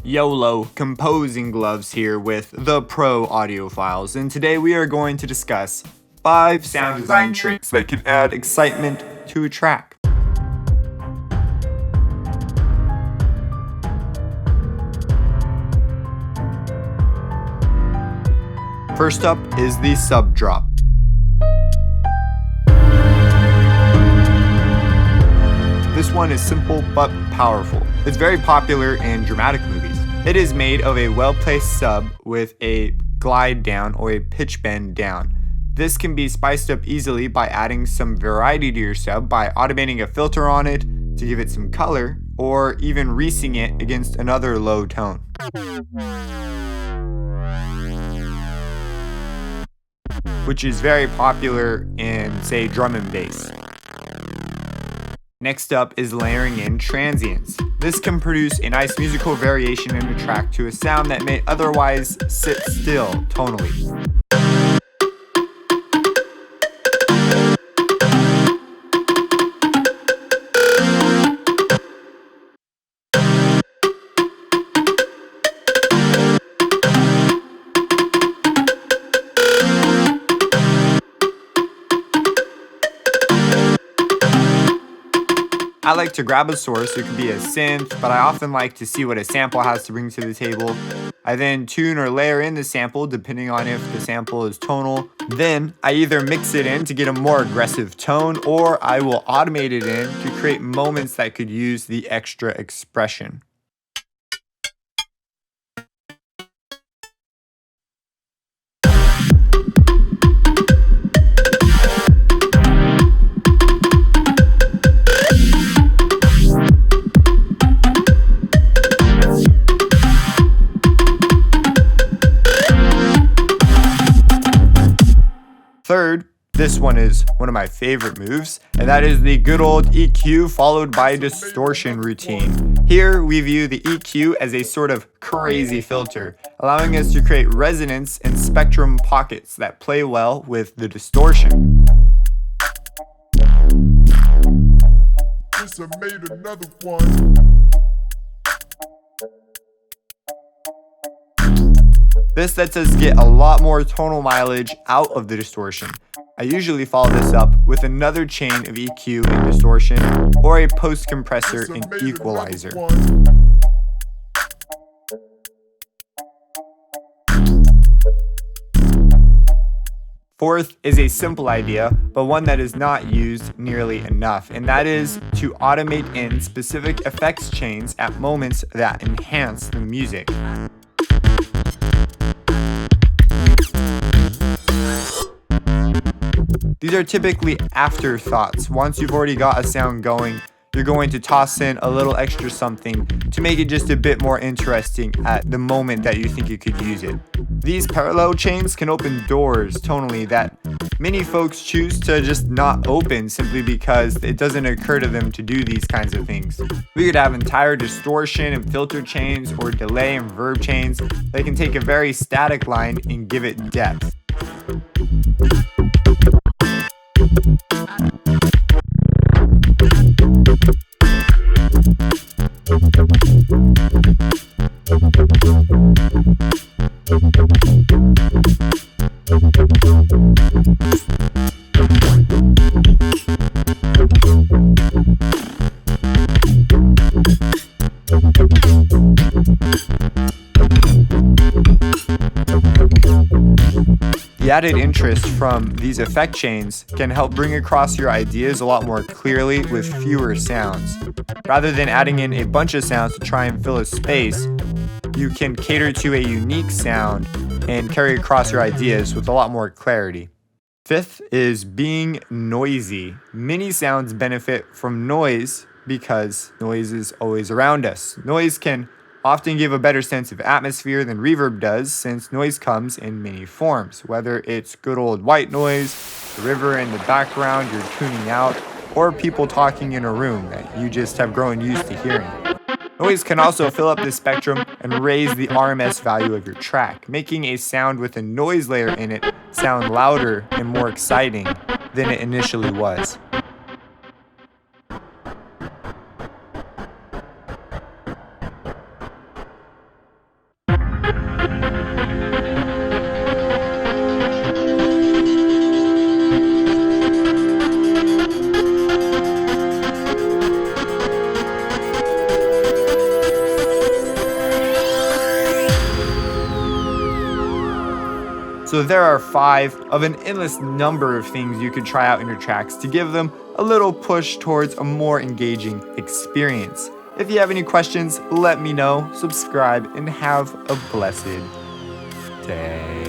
YOLO Composing Gloves here with the Pro Audiophiles, and today we are going to discuss 5 sound design tricks that can add excitement to a track. First up is the sub drop. This one is simple but powerful. It's very popular in dramatic movies. It is made of a well-placed sub with a glide down or a pitch bend down. This can be spiced up easily by adding some variety to your sub by automating a filter on it to give it some color, or even reacing it against another low tone. Which is very popular in, say, drum and bass. Next up is layering in transients. This can produce a nice musical variation in a track to a sound that may otherwise sit still tonally. I like to grab a source. It could be a synth, but I often like to see what a sample has to bring to the table. I then tune or layer in the sample depending on if the sample is tonal. Then I either mix it in to get a more aggressive tone, or I will automate it in to create moments that could use the extra expression. Third, this one is one of my favorite moves, and that is the good old EQ followed by distortion routine. Here we view the EQ as a sort of crazy filter, allowing us to create resonance and spectrum pockets that play well with the distortion. Yes, I made another one. This lets us get a lot more tonal mileage out of the distortion. I usually follow this up with another chain of EQ and distortion, or a post compressor and equalizer. Fourth is a simple idea, but one that is not used nearly enough, and that is to automate in specific effects chains at moments that enhance the music. These are typically afterthoughts. Once you've already got a sound going, you're going to toss in a little extra something to make it just a bit more interesting at the moment that you think you could use it. These parallel chains can open doors tonally that many folks choose to just not open simply because it doesn't occur to them to do these kinds of things. We could have entire distortion and filter chains or delay and verb chains that can take a very static line and give it depth. The added interest from these effect chains can help bring across your ideas a lot more clearly with fewer sounds. Rather than adding in a bunch of sounds to try and fill a space, you can cater to a unique sound and carry across your ideas with a lot more clarity. Fifth is being noisy. Many sounds benefit from noise because noise is always around us. Noise can often give a better sense of atmosphere than reverb does, since noise comes in many forms, whether it's good old white noise, the river in the background you're tuning out, or people talking in a room that you just have grown used to hearing. Noise can also fill up the spectrum and raise the RMS value of your track, making a sound with a noise layer in it sound louder and more exciting than it initially was. So there are 5 of an endless number of things you could try out in your tracks to give them a little push towards a more engaging experience. If you have any questions, let me know, subscribe, and have a blessed day.